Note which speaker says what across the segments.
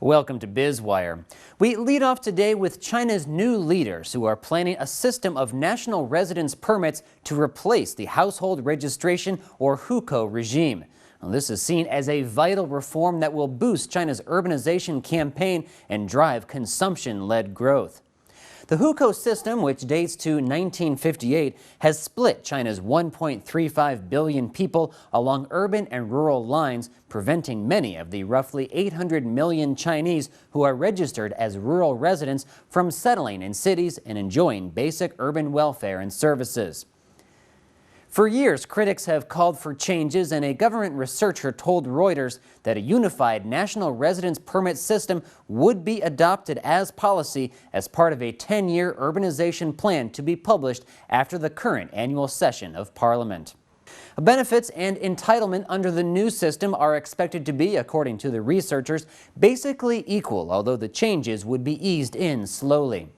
Speaker 1: Welcome to Biz Wire. We lead off today with China's new leaders who are planning a system of national residence permits to replace the household registration or hukou regime. Now, this is seen as a vital reform that will boost China's urbanization campaign and drive consumption-led growth. The hukou system, which dates to 1958, has split China's 1.35 billion people along urban and rural lines, preventing many of the roughly 800 million Chinese who are registered as rural residents from settling in cities and enjoying basic urban welfare and services. For years, critics have called for changes, and a government researcher told Reuters that a unified national residence permit system would be adopted as policy as part of a 10-year urbanization plan to be published after the current annual session of Parliament. Benefits and entitlement under the new system are expected to be, according to the researchers, basically equal, although the changes would be eased in slowly.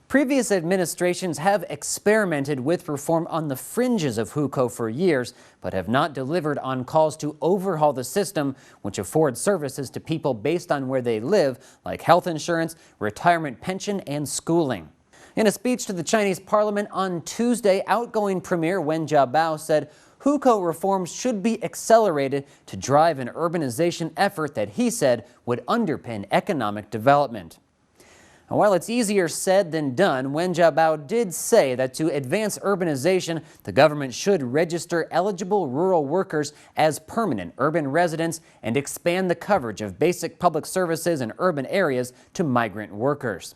Speaker 1: Previous administrations have experimented with reform on the fringes of hukou for years, but have not delivered on calls to overhaul the system, which affords services to people based on where they live, like health insurance, retirement pension, and schooling. In a speech to the Chinese parliament on Tuesday, outgoing Premier Wen Jiabao said hukou reforms should be accelerated to drive an urbanization effort that he said would underpin economic development. While it's easier said than done, Wen Jiabao did say that to advance urbanization, the government should register eligible rural workers as permanent urban residents and expand the coverage of basic public services in urban areas to migrant workers.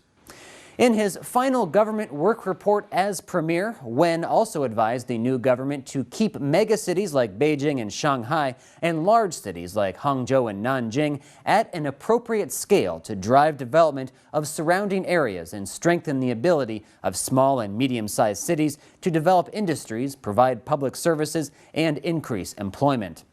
Speaker 1: In his final government work report as premier, Wen also advised the new government to keep megacities like Beijing and Shanghai and large cities like Hangzhou and Nanjing at an appropriate scale to drive development of surrounding areas and strengthen the ability of small and medium-sized cities to develop industries, provide public services, and increase employment.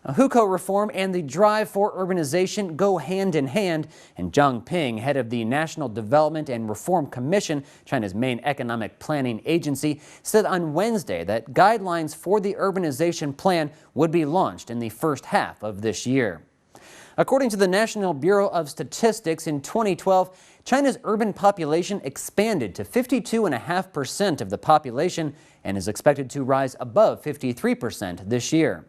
Speaker 1: Hukou reform and the drive for urbanization go hand in hand, and Zhang Ping, head of the National Development and Reform Commission, China's main economic planning agency, said on Wednesday that guidelines for the urbanization plan would be launched in the first half of this year. According to the National Bureau of Statistics, in 2012, China's urban population expanded to 52.5% of the population and is expected to rise above 53% this year.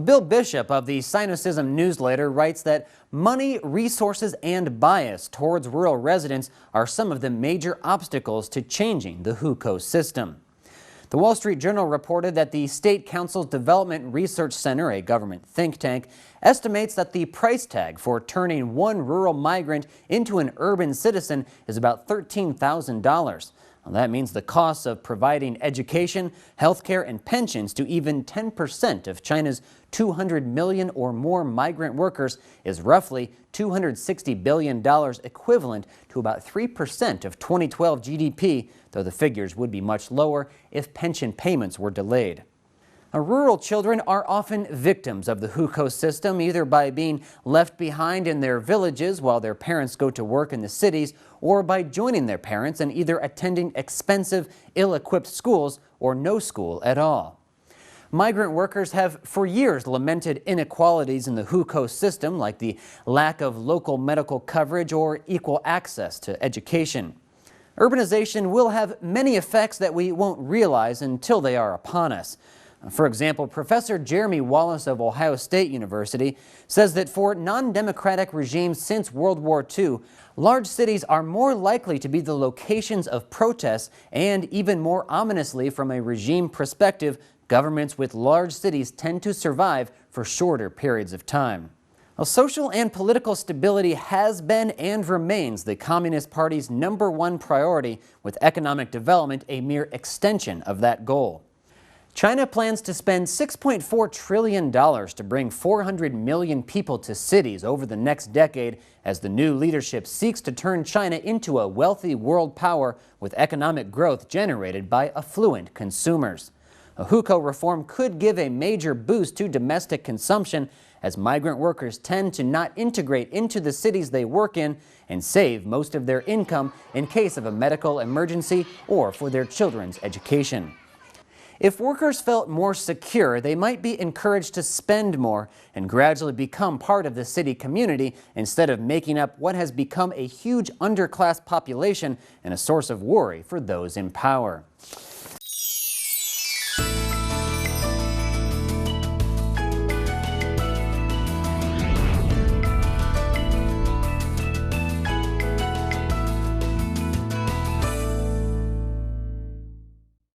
Speaker 1: Bill Bishop of the Sinocism newsletter writes that money, resources, and bias towards rural residents are some of the major obstacles to changing the hukou system. The Wall Street Journal reported that the State Council's Development Research Center, a government think tank, estimates that the price tag for turning one rural migrant into an urban citizen is about $13,000. That means the costs of providing education, healthcare, and pensions to even 10% of China's 200 million or more migrant workers is roughly $260 billion, equivalent to about 3% of 2012 GDP, though the figures would be much lower if pension payments were delayed. Rural children are often victims of the hukou system, either by being left behind in their villages while their parents go to work in the cities, or by joining their parents and either attending expensive, ill-equipped schools or no school at all. Migrant workers have for years lamented inequalities in the hukou system, like the lack of local medical coverage or equal access to education. Urbanization will have many effects that we won't realize until they are upon us. For example, Professor Jeremy Wallace of Ohio State University says that for non-democratic regimes since World War II, large cities are more likely to be the locations of protests, and even more ominously from a regime perspective, governments with large cities tend to survive for shorter periods of time. Well, social and political stability has been and remains the Communist Party's #1 priority, with economic development a mere extension of that goal. China plans to spend $6.4 trillion to bring 400 million people to cities over the next decade as the new leadership seeks to turn China into a wealthy world power with economic growth generated by affluent consumers. A hukou reform could give a major boost to domestic consumption, as migrant workers tend to not integrate into the cities they work in and save most of their income in case of a medical emergency or for their children's education. If workers felt more secure, they might be encouraged to spend more and gradually become part of the city community instead of making up what has become a huge underclass population and a source of worry for those in power.